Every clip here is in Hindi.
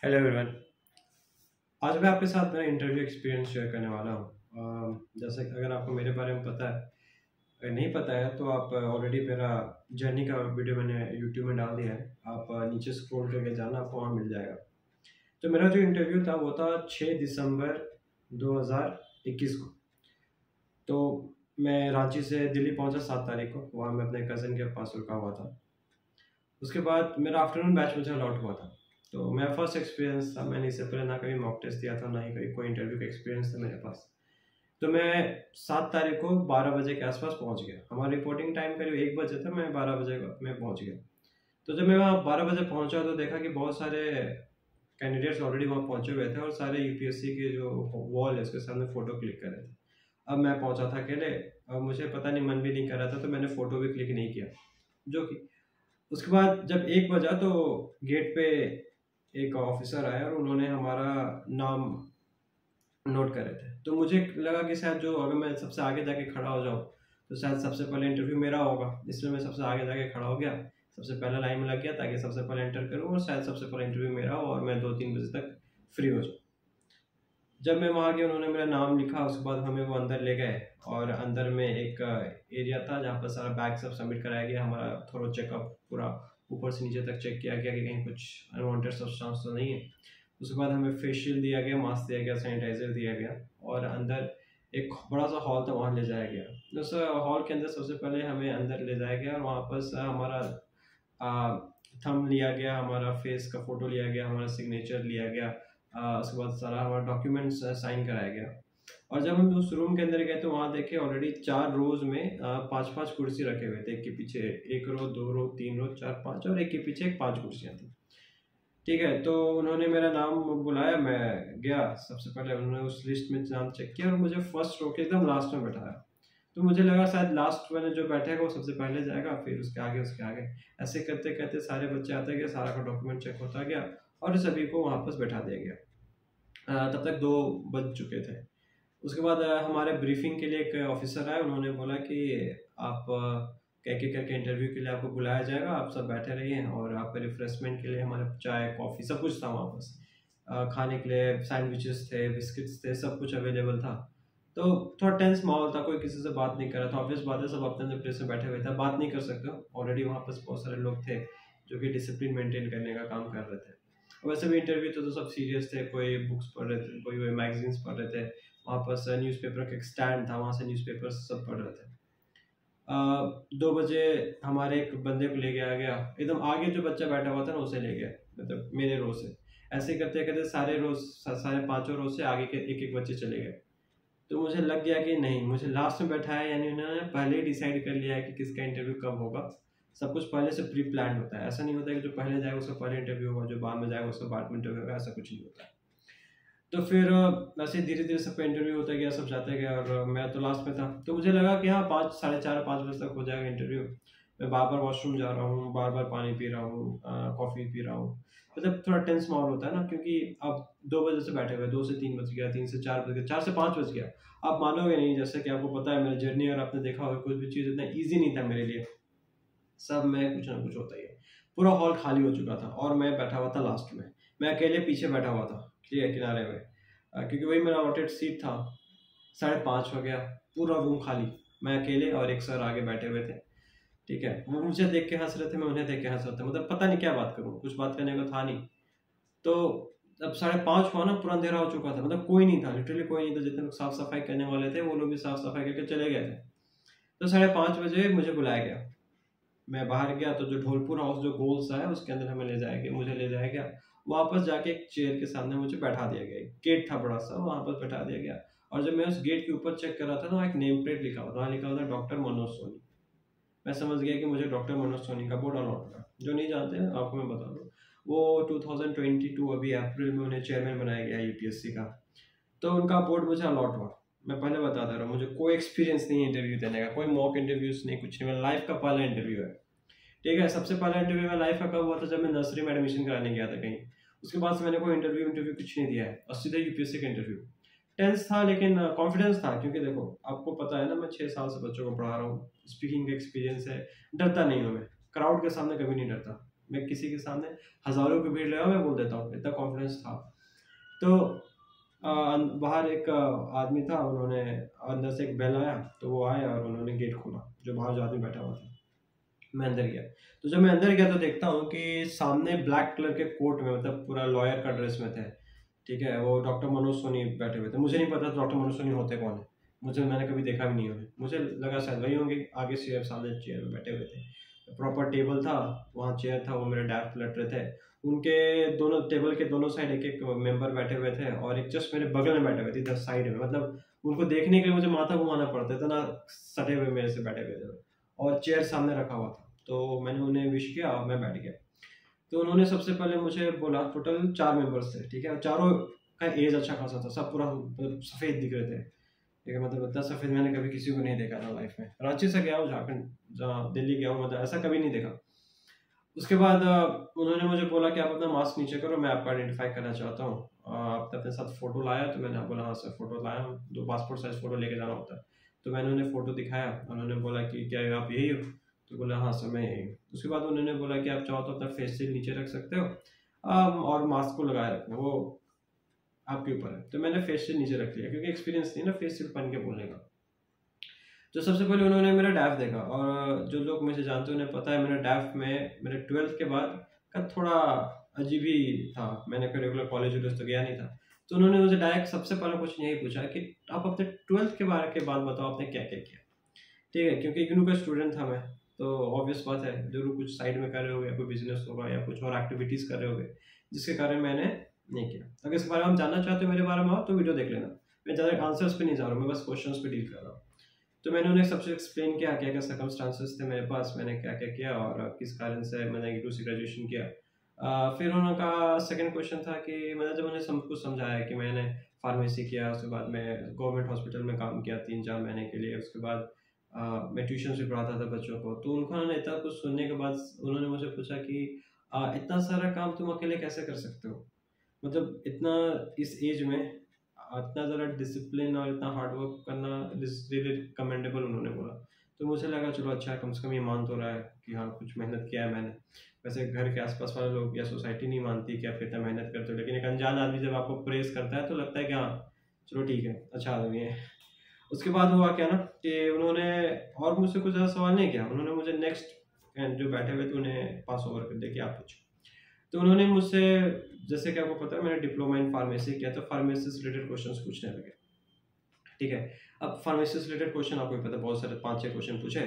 Hello everyone. आज मैं आपके साथ मेरा इंटरव्यू एक्सपीरियंस शेयर करने वाला हूँ। जैसे कि अगर आपको मेरे बारे में पता है, अगर नहीं पता है तो आप ऑलरेडी मेरा जर्नी का वीडियो मैंने यूट्यूब में डाल दिया है। आप नीचे स्क्रॉल करके जाना, आपको वहाँ मिल जाएगा। तो मेरा जो इंटरव्यू था वो था 6 दिसंबर 2021 को। तो मैं रांची से दिल्ली पहुँचा 7 तारीख को। वहाँ मैं अपने कज़न के पास रुका हुआ था। उसके बाद मेरा आफ्टरनून बैच मुझे अलॉट हुआ था। तो मेरा फर्स्ट एक्सपीरियंस था। मैंने इससे पहले ना कभी मॉक टेस्ट दिया था, ना ही कभी कोई इंटरव्यू का एक्सपीरियंस था मेरे पास। तो मैं 7 तारीख को 12 बजे के आसपास पहुंच गया। हमारा रिपोर्टिंग टाइम करीब 1 बजे था, मैं 12 बजे में पहुंच गया। तो जब मैं वहाँ 12 बजे पहुंचा तो देखा कि बहुत सारे कैंडिडेट्स ऑलरेडी वहाँ पहुंचे हुए थे और सारे यूपीएससी के जो वॉल है उसके सामने फ़ोटो क्लिक कर रहे थे। अब मैं पहुंचा था अकेले। अब मुझे पता नहीं, मन भी नहीं कर रहा था, तो मैंने फ़ोटो भी क्लिक नहीं किया। जो कि उसके बाद जब 1 बजा तो गेट पे एक ऑफिसर आया और उन्होंने हमारा नाम नोट करे थे। तो मुझे लगा कि शायद जो अगर मैं सबसे आगे जाके खड़ा हो जाऊँ तो शायद सबसे पहले इंटरव्यू मेरा होगा, इसलिए मैं सबसे आगे जाके खड़ा हो गया। सबसे पहला लाइन में लग गया ताकि सबसे पहले एंटर करूँ और शायद सबसे पहले इंटरव्यू मेरा हो और मैं 2-3 बजे तक फ्री हो जाऊँ। जब मैं वहाँ गया उन्होंने मेरा नाम लिखा, उसके बाद हमें वो अंदर ले गए और अंदर में एक एरिया था जहाँ पर सारा बैग सब सबमिट कराया गया। हमारा थोड़ा चेकअप पूरा ऊपर से नीचे तक चेक किया गया कि कहीं कुछ अनवांटेड सब्सटेंस तो नहीं है। उसके बाद हमें फेशियल दिया गया, मास्क दिया गया, सैनिटाइजर दिया गया और अंदर एक बड़ा सा हॉल था, वहाँ ले जाया गया। उस हॉल के अंदर सबसे पहले हमें अंदर ले जाया गया और वहाँ पर हमारा थंब लिया गया, हमारा फेस का फोटो लिया गया, हमारा सिग्नेचर लिया गया। उसके बाद सारा हमारा डॉक्यूमेंट्स साइन कराया गया। और जब हम उस रूम के अंदर गए तो वहाँ देखे ऑलरेडी 4 रोज में 5-5 कुर्सी रखे हुए थे। एक के पीछे एक रो, 2 रो, 3 रो, 4, 5 और एक के पीछे एक 5 कुर्सियाँ थी। ठीक है, तो उन्होंने मेरा नाम बुलाया, मैं गया। सबसे पहले उन्होंने उस लिस्ट में नाम चेक किया और मुझे फर्स्ट रो के एकदम लास्ट में बैठाया। तो मुझे लगा शायद लास्ट वाले जो बैठेगा वो सबसे पहले जाएगा, फिर उसके आगे उसके आगे। ऐसे करते करते सारे बच्चे आते गए, सारा का डॉक्यूमेंट चेक होता गया और सभी को वापस बैठा दिया गया। तब तक 2 बज चुके थे। उसके बाद हमारे ब्रीफिंग के लिए एक ऑफिसर आए, उन्होंने बोला कि आप कह के करके इंटरव्यू के लिए आपको बुलाया जाएगा, आप सब बैठे रहिए और आपके रिफ्रेशमेंट के लिए हमारे चाय कॉफ़ी सब कुछ था वहाँ पास। खाने के लिए सैंडविचेस थे, बिस्किट्स थे, सब कुछ अवेलेबल था। तो थोड़ा टेंस माहौल था, कोई किसी से बात नहीं कर रहा था। ऑब्वियस बात है, सब अपने अपने प्लेस में बैठे हुए थे, बात नहीं कर सकते हो। ऑलरेडी वहाँ पास बहुत सारे लोग थे जो कि डिसिप्लिन मेंटेन करने का काम कर रहे थे। वैसे भी इंटरव्यू तो सब सीरियस थे, कोई बुक्स पढ़ रहे थे, कोई मैगजीन्स पढ़ रहे थे। वहाँ पर न्यूज़पेपर का एक स्टैंड था, वहाँ से न्यूज़पेपर सब पढ़ रहे थे। 2 बजे हमारे एक बंदे को ले गया गया, एकदम आगे जो बच्चा बैठा हुआ था ना उसे ले गया, मतलब मेरे रो से। ऐसे करते करते सारे रोज, सारे पांचों रो से आगे के एक एक बच्चे चले गए। तो मुझे लग गया कि नहीं, मुझे लास्ट में बैठा है, यानी उन्होंने पहले ही डिसाइड कर लिया है कि किसका इंटरव्यू कब होगा। सब कुछ पहले से प्री प्लान होता है। ऐसा नहीं होता है कि जो पहले जाएगा उसका पहले इंटरव्यू होगा, जो बाद में जाएगा उसका बाद में इंटरव्यू होगा, ऐसा कुछ नहीं होता है। तो फिर वैसे धीरे धीरे सबका इंटरव्यू होता गया, सब जाते गए और मैं तो लास्ट में था। तो मुझे लगा कि हाँ 5, साढ़े 4, 5 बजे तक हो जाएगा इंटरव्यू। मैं बार बार वॉशरूम जा रहा हूँ, बार बार पानी पी रहा हूँ, कॉफ़ी पी रहा हूँ। मतलब थोड़ा टेंस माहौल होता है ना, क्योंकि अब 2 बजे से बैठे हुए, 2 से 3 बज गया, 3 से 4 बज गया, 4 से 5 बज गया। आप मानोगे नहीं, जैसे कि आपको पता है मेरी जर्नी और आपने देखा होगा, कुछ भी चीज़ इतना ईजी नहीं था मेरे लिए। सब में कुछ ना कुछ होता ही है। पूरा हॉल खाली हो चुका था और मैं बैठा हुआ था लास्ट में। मैं अकेले पीछे बैठा हुआ था, ठीक है, किनारे में। क्योंकि वही मेरा अलॉटेड सीट था। 5:30 हो गया, पूरा रूम खाली, मैं अकेले और एक सर आगे बैठे हुए थे। ठीक है, वो मुझे देख के हंस रहे थे, मैं उन्हें देख के हंस रहा था। मतलब पता नहीं क्या बात करूँ, कुछ बात करने को था नहीं। तो अब 5:30 हुआ ना, पूरा अंधेरा हो चुका था, मतलब कोई नहीं था, लिटरली कोई नहीं था। जितने लोग साफ सफाई करने वाले थे वो लोग भी साफ सफाई करके चले गए थे। तो 5:30 बजे मुझे बुलाया गया। मैं बाहर गया तो जो ढोलपुर हाउस जो गोल सा है उसके अंदर हमें ले जाया गया, मुझे ले जाया गया। वापस जाके एक चेयर के सामने मुझे बैठा दिया गया। गेट था बड़ा सा, वहाँ पर बैठा दिया गया। और जब मैं उस गेट के ऊपर चेक कर रहा था ना, वहाँ एक नेम प्लेट लिखा हुआ था, वहाँ लिखा हुआ था डॉक्टर मनोज सोनी। मैं समझ गया कि मुझे डॉक्टर मनोज सोनी का बोर्ड अलॉट होगा। जो नहीं जानते हैं आपको मैं बता दूँ, वो 2022 अभी अप्रैल में उन्हें चेयरमैन बनाया गया यूपीएससी का। तो उनका बोर्ड मुझे अलॉट हुआ। मैं पहले बता दे रहा हूँ, मुझे कोई एक्सपीरियंस नहीं है इंटरव्यू देने का, कोई मॉक इंटरव्यूज नहीं, कुछ नहीं। मेरा लाइफ का पहला इंटरव्यू है। ठीक है, सबसे पहला इंटरव्यू मेरा लाइफ का कब हुआ था, जब मैं नर्सरी में एडमिशन कराने गया था कहीं। उसके बाद से मैंने कोई इंटरव्यू कुछ नहीं दिया है और सीधे यूपीएससी का इंटरव्यू। टेंस था लेकिन कॉन्फिडेंस था, क्योंकि देखो आपको पता है ना, मैं 6 साल से बच्चों को पढ़ा रहा हूँ, स्पीकिंग का एक्सपीरियंस है। डरता नहीं हूँ मैं, क्राउड के सामने कभी नहीं डरता। मैं किसी के सामने हज़ारों की भीड़ लगा मैं बोल देता हूँ, इतना कॉन्फिडेंस था। तो बाहर एक आदमी था, उन्होंने अंदर से एक बेल आया तो वो आया और उन्होंने गेट खोला, जो बाहर जो आदमी बैठा हुआ था। मैं अंदर गया, तो जब मैं अंदर गया तो देखता हूँ कि सामने ब्लैक कलर के कोट में, मतलब पूरा लॉयर का ड्रेस में थे, ठीक है, वो डॉक्टर मनोज सोनी बैठे हुए थे। मुझे नहीं पता डॉक्टर मनोज सोनी होते कौन है, मैंने कभी देखा भी नहीं उन्हें, मुझे लगा शायद वही होंगे। आगे से सामने चेयर में बैठे हुए थे, प्रॉपर टेबल था, वहाँ चेयर था, वो मेरे डैड पलट रहे थे। उनके दोनों टेबल के दोनों साइड एक एक मेंबर बैठे हुए थे और एक जस्ट मेरे बगल में बैठे हुए थे इधर साइड में, मतलब उनको देखने के लिए मुझे माथा घुमाना पड़ता था ना, सटे हुए मेरे से बैठे हुए थे और चेयर सामने रखा हुआ था। तो मैंने उन्हें विश किया और मैं बैठ गया। तो उन्होंने सबसे पहले मुझे बोला, टोटल 4 मेंबर्स थे, ठीक है, और चारों का एज अच्छा खासा था, सब पूरा मतलब सफ़ेद दिख रहे थे, ठीक है, मतलब इतना सफ़ेद मैंने कभी किसी को नहीं देखा था लाइफ में। रांची से गया हूँ, झारखंड जहाँ दिल्ली गया हूँ, मतलब ऐसा कभी नहीं देखा। उसके बाद उन्होंने मुझे बोला कि आप अपना मास्क नीचे करो, मैं आपको आइडेंटिफाई करना चाहता हूँ। आपने अपने साथ फ़ोटो लाया? तो मैंने बोला हाँ सर फ़ोटो लाया हूँ, 2 पासपोर्ट साइज़ फ़ोटो लेके जाना होता है। तो मैंने उन्हें फ़ोटो दिखाया, उन्होंने बोला कि क्या आप यही हो? तो बोला हाँ सर मैं यही हूँ। उसके बाद उन्होंने बोला कि आप चाहो तो अपना फेस शील्ड नीचे रख सकते हो, और मास्क को लगाए रखना, वो आपके ऊपर है। तो मैंने फेस शील्ड नीचे रख लिया, क्योंकि एक्सपीरियंस नहीं ना फेस शील्ड पहन के बोलने का। तो सबसे पहले उन्होंने मेरा डैफ देखा, और जो लोग मुझे जानते हैं उन्हें पता है मेरा डैफ में मेरे 12th के बाद का थोड़ा अजीब ही था, मैंने कोई रेगुलर कॉलेज वॉलेज तो गया नहीं था। तो उन्होंने मुझे डायरेक्ट सबसे पहला क्वेश्चन यही पूछा कि आप अपने 12th के बारे के बाद बताओ आपने क्या क्या किया, ठीक है, क्योंकि इग्नू का स्टूडेंट था मैं, तो ऑब्वियस बात है जरूर कुछ साइड में कर रहे होगे, कोई बिजनेस होगा या कुछ और एक्टिविटीज़ कर रहे होगे जिसके कारण मैंने नहीं किया। अगर इसके बारे में आप जानना चाहते हो मेरे बारे में आप तो वीडियो देख लेना, मैं ज़्यादा आंसर्स पे नहीं जा रहा हूँ, मैं बस क्वेश्चंस पे डील कर रहा हूँ। तो मैंने उन्हें सबसे एक्सप्लेन किया क्या क्या सर्कमस्टांसेस थे मेरे पास, मैंने क्या क्या किया और किस कारण से मैंने इग्नू से ग्रेजुएशन किया। फिर उनका सेकंड क्वेश्चन था कि मैंने जब उन्हें सब कुछ समझाया कि मैंने फार्मेसी किया, उसके बाद मैं गवर्नमेंट हॉस्पिटल में काम किया 3-4 महीने के लिए, उसके बाद मैं ट्यूशन भी पढ़ाता था बच्चों को। तो उन्होंने इतना कुछ सुनने के बाद उन्होंने मुझे पूछा कि इतना सारा काम तुम अकेले कैसे कर सकते हो, मतलब इतना इस एज में इतना ज़्यादा डिसिप्लिन और इतना हार्ड वर्क करना इज रियली कमेंडेबल, उन्होंने बोला। तो मुझे लगा चलो अच्छा है, कम से कम ये मान तो रहा है कि हाँ कुछ मेहनत किया है मैंने। वैसे घर के आसपास वाले लोग या सोसाइटी नहीं मानती कि आप इतना मेहनत करते हो, लेकिन एक अनजान आदमी जब आपको प्रेस करता है तो लगता है कि हाँ चलो ठीक है अच्छा आदमी है। उसके बाद हुआ क्या ना कि उन्होंने और मुझसे कुछ ज़्यादा सवाल नहीं किया, उन्होंने मुझे नेक्स्ट जो बैठे हुए थे उन्हें पास ओवर कर दिया कि आप पूछो। तो उन्होंने मुझसे, जैसे कि आपको पता है मैंने डिप्लोमा इन फार्मेसी किया, तो फार्मेसी से रिलेटेड क्वेश्चंस पूछने लगे, ठीक है। अब फार्मेसी से रिलेटेड क्वेश्चन आपको भी पता है, बहुत सारे 5-6 क्वेश्चन पूछे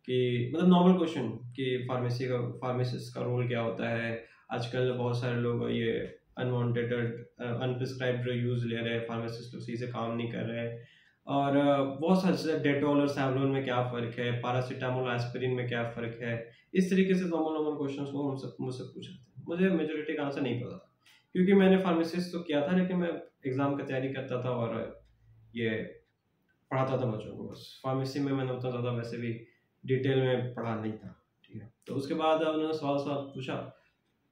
कि मतलब नॉर्मल क्वेश्चन कि फार्मेसिस्ट का रोल क्या होता है। आजकल बहुत सारे लोग ये अनवांटेड अनप्रिस्क्राइब्ड यूज़ ले रहे हैं, फार्मासिस्ट लोग सही से काम नहीं कर रहे हैं। और बहुत सारे जैसे डेटॉल और सैवलॉन में क्या फ़र्क है, पैरासीटामोल एस्पिरिन में क्या फ़र्क है, इस तरीके से नॉर्मल नॉर्मल क्वेश्चंस वो मुझसे पूछ रहे थे। मुझे मेजोरिटी का आंसर नहीं पता था, क्योंकि मैंने फार्मासिस्ट तो किया था लेकिन मैं एग्ज़ाम की तैयारी करता था और ये पढ़ाता था बच्चों को बस। फार्मेसी में मैंने उतना ज़्यादा वैसे भी डिटेल में पढ़ा नहीं था, ठीक है। तो उसके बाद उन्होंने सवाल पूछा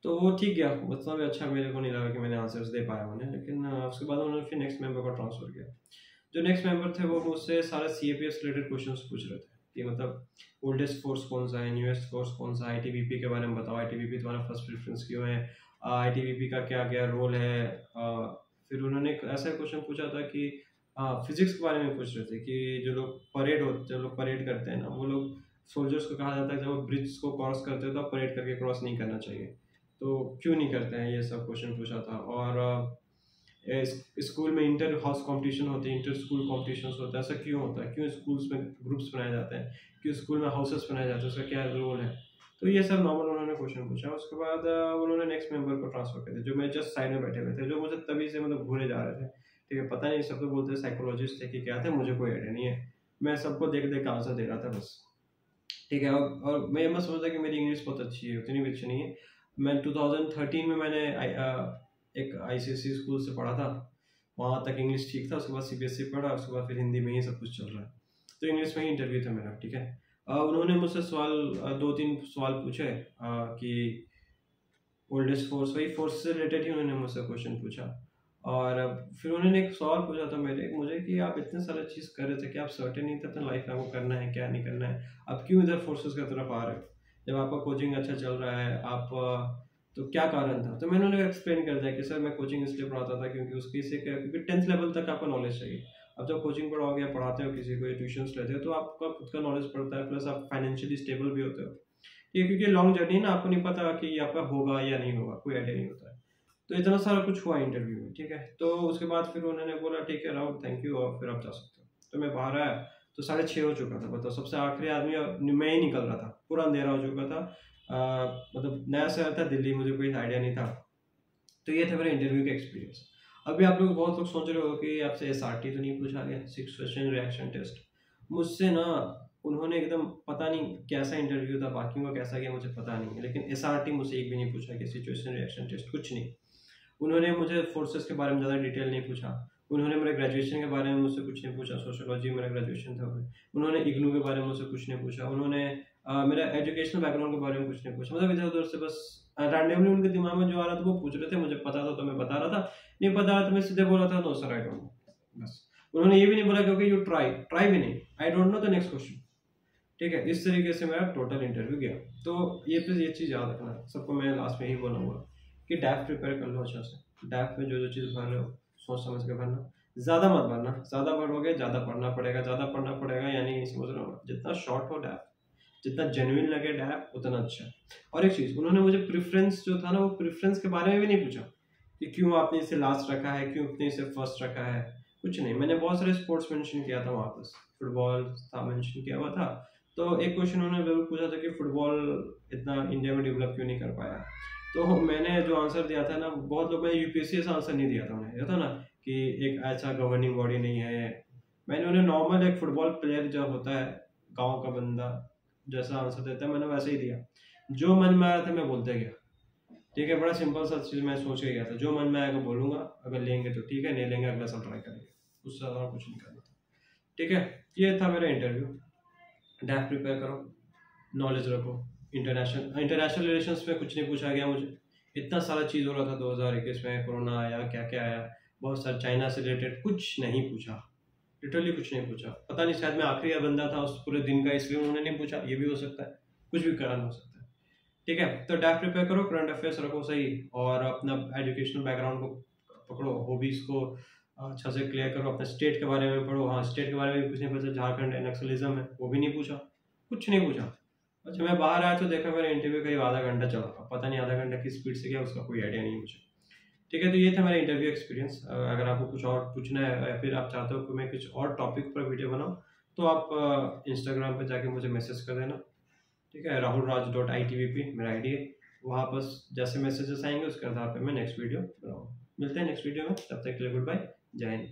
तो वो ठीक गया, उतना भी अच्छा मेरे को नहीं लगा कि मैंने आंसर्स दे पाया उन्हें। लेकिन उसके बाद उन्होंने फिर नेक्स्ट मेंबर को ट्रांसफ़र किया। जो नेक्स्ट मेंबर थे वो मुझसे सारा CAPS रिलेटेड क्वेश्चंस पूछ रहे थे कि मतलब ओल्डेस्ट फोर्स कौन सा है, न्यूएस्ट फोर्स कौन सा है, ITBP के बारे में बताओ, ITBP तुम्हारा फर्स्ट प्रेफरेंस क्यों है, ITBP का क्या क्या रोल है। फिर उन्होंने एक ऐसा क्वेश्चन पूछा था कि फिजिक्स के बारे में पूछ रहे थे कि जो लोग परेड करते हैं ना, वो लोग सोल्जर्स को कहा जाता है जब वो ब्रिज को क्रॉस करते हो तो परेड करके क्रॉस नहीं करना चाहिए, तो क्यों नहीं करते हैं, ये सब क्वेश्चन पूछा था। और स्कूल में इंटर हाउस कंपटीशन होते हैं, इंटर स्कूल कॉम्पिटिशन होता है, ऐसा क्यों होता है, क्यों स्कूल्स में ग्रुप्स बनाए जाते हैं, क्यों स्कूल में हाउसेस बनाए जाते हैं, उसका क्या रोल है। तो ये सब नॉर्मल उन्होंने क्वेश्चन पूछा। उसके बाद उन्होंने नेक्स्ट मेंबर को ट्रांसफर कर दिया, जो मेरे जस्ट साइड में बैठे हुए थे, जो मुझे तभी से मतलब घूरे जा रहे थे, ठीक है। पता नहीं, सब तो बोलते साइकोलॉजिस्ट थे कि क्या थे, मुझे कोई आइडिया नहीं है, मैं सबको देख देख के आंसर दे रहा था बस, ठीक है। और मैं ये मत समझता कि मेरी इंग्लिश बहुत अच्छी है, उतनी भी अच्छी नहीं है। मैं 2013 में मैंने एक ICSE स्कूल से पढ़ा था, वहाँ तक इंग्लिश ठीक था, उसके बाद CBSE पढ़ा, उसके बाद फिर हिंदी में ही सब कुछ चल रहा है। तो इंग्लिश में ही इंटरव्यू था मेरा, ठीक है। उन्होंने मुझसे 2-3 सवाल पूछे कि ओल्डेस्ट फोर्स, वही फोर्स से रिलेटेड ही उन्होंने मुझसे क्वेश्चन पूछा। और फिर उन्होंने एक सवाल पूछा था मुझे कि आप इतने सारे चीज़ कर रहे थे कि आप सर्टेन नहीं थे अपने लाइफ में आपको करना है क्या नहीं करना है, आप क्यों इधर फोर्सेस की तरफ आ रहे हो। जब आपका कोचिंग अच्छा चल रहा है आप तो क्या कारण था? तो मैंने उन्हें एक्सप्लेन कर दिया कि सर मैं कोचिंग इसलिए पढ़ाता था क्योंकि उसकी से क्या, क्योंकि 10th लेवल तक आपका नॉलेज चाहिए। अब जब कोचिंग पढ़ाओगे या पढ़ाते हो किसी को या ट्यूशन्स लेते हो तो आपका खुद का नॉलेज पड़ता है, प्लस आप फाइनेंशियली स्टेबल भी होते हो। ये क्योंकि लॉन्ग जर्नी है ना, आपको नहीं पता कि आपका होगा या नहीं होगा, कोई आइडिया नहीं होता है। तो इतना सारा कुछ हुआ इंटरव्यू में, ठीक है। तो उसके बाद फिर उन्होंने बोला ठीक है राहुल थैंक यू, और फिर आप जा सकते हो। तो मैं बाहर आया तो 6:30 हो चुका था, मतलब सबसे आखिरी आदमी मैं ही निकल रहा था, पूरा अंधेरा हो चुका था। मतलब नया शहर था दिल्ली, मुझे कोई आइडिया नहीं था। तो ये था मेरा इंटरव्यू का एक्सपीरियंस। अभी आप लोग बहुत लोग सोच रहे हो कि आपसे SRT तो नहीं पूछा गया, 6 क्वेश्चन रिएक्शन टेस्ट। मुझसे ना उन्होंने एकदम, पता नहीं कैसा इंटरव्यू था, बाकी का कैसा गया मुझे पता नहीं है, लेकिन SRT मुझसे एक भी नहीं पूछा कि सिचुएशन रिएक्शन टेस्ट, कुछ नहीं। उन्होंने मुझे फोर्सेस के बारे में ज़्यादा डिटेल नहीं पूछा। उन्होंने मेरे ग्रेजुएशन के बारे में मुझसे कुछ नहीं पूछा, सोशियोलॉजी मेरा ग्रेजुएशन था। उन्होंने इग्नू के बारे में मुझसे कुछ नहीं पूछा। उन्होंने मेरा एजुकेशनल बैकग्राउंड के बारे में कुछ नहीं पूछा। मतलब इधर उधर से बस रैंडमली उनके दिमाग में जो आ रहा था वो पूछ रहे थे, मुझे पता था तो मैं बता रहा था, नहीं पता था तो मैं सीधे बोला था no sir I don't know, बस। उन्होंने ये भी नहीं बोला क्योंकि यू ट्राई भी नहीं, आई don't know the next question, ठीक है। इस तरीके से मेरा टोटल इंटरव्यू गया। तो ये चीज़ याद रखना, सबको मैं लास्ट में ही बोलूँगा कि डैफ प्रिपेयर कर लो अच्छा से। डैफ में जो चीज़ भर रहे हो सोच समझ के भरना, ज़्यादा मत भरना, ज़्यादा भरोगे ज़्यादा पढ़ना पड़ेगा, यानी समझ रहे हो, जितना शॉर्ट हो डैफ, जितना जेन्युइन लगे डैफ उतना अच्छा। और एक चीज़, उन्होंने मुझे प्रेफरेंस जो था ना, वो प्रेफरेंस के बारे में भी नहीं पूछा कि क्यों आपने इसे लास्ट रखा है, क्यों आपने इसे फर्स्ट रखा है, कुछ नहीं। मैंने बहुत सारे स्पोर्ट्स मेंशन किया था वहाँ पर, फुटबॉल था मेंशन किया हुआ था। तो एक क्वेश्चन उन्होंने जरूर पूछा था कि फुटबॉल इतना इंडिया में डेवलप क्यों नहीं कर पाया। तो मैंने जो आंसर दिया था ना, बहुत लोग, मैंने UPSC से आंसर नहीं दिया था उन्हें, ये था ना कि एक ऐसा गवर्निंग बॉडी नहीं है। मैंने उन्हें नॉर्मल एक फुटबॉल प्लेयर जो होता है, गांव का बंदा जैसा आंसर देता है, मैंने वैसे ही दिया। जो मन में आया था मैं बोलते गया, ठीक है। बड़ा सिंपल सा चीज़ मैं सोच के गया था, जो मन में आएगा बोलूंगा, अगर लेंगे तो ठीक है, नहीं लेंगे अगला साल ट्राई करेंगे, उससे ज़्यादा कुछ नहीं करना था, ठीक है। ये था मेरा इंटरव्यू। डैफ प्रिपेयर करो, नॉलेज रखो। इंटरनेशनल रिलेशंस में कुछ नहीं पूछा गया मुझे, इतना सारा चीज़ हो रहा था 2021 में, कोरोना आया, क्या क्या आया, बहुत सारा चाइना से रिलेटेड कुछ नहीं पूछा, लिटरली कुछ नहीं पूछा। पता नहीं शायद मैं आखिरी बंदा था उस पूरे दिन का, इसलिए उन्होंने नहीं पूछा, ये भी हो सकता है, कुछ भी कारण हो सकता है, ठीक है। तो डैफ प्रिपेयर करो, करंट अफेयर्स रखो सही, और अपना एजुकेशनल बैकग्राउंड को पकड़ो, हॉबीज़ को अच्छा से क्लियर करो, अपने स्टेट के बारे में पढ़ो। हाँ, स्टेट के बारे में कुछ नहीं पता, झारखंड नक्सलिज्म है वो भी नहीं पूछा, कुछ नहीं पूछा। अच्छा, मैं बाहर आया तो देखा मेरा इंटरव्यू करीब आधा घंटा चला था, पता नहीं आधा घंटा की स्पीड से गया उसका कोई आइडिया नहीं मुझे, ठीक है। तो ये था मेरा इंटरव्यू एक्सपीरियंस। अगर आपको कुछ और पूछना है या फिर आप चाहते हो कि मैं कुछ और टॉपिक पर वीडियो बनाऊँ तो आप इंस्टाग्राम पर जाके मुझे मैसेज कर देना, ठीक है। rahulraj.itvp मेरा ID है, वहाँ पर जैसे मैसेजेस आएंगे उसके आधार पर मैं नेक्स्ट वीडियो बनाऊँगा। मिलते हैं नेक्स्ट वीडियो में, तब तक के लिए गुड बाय, जय हिंद।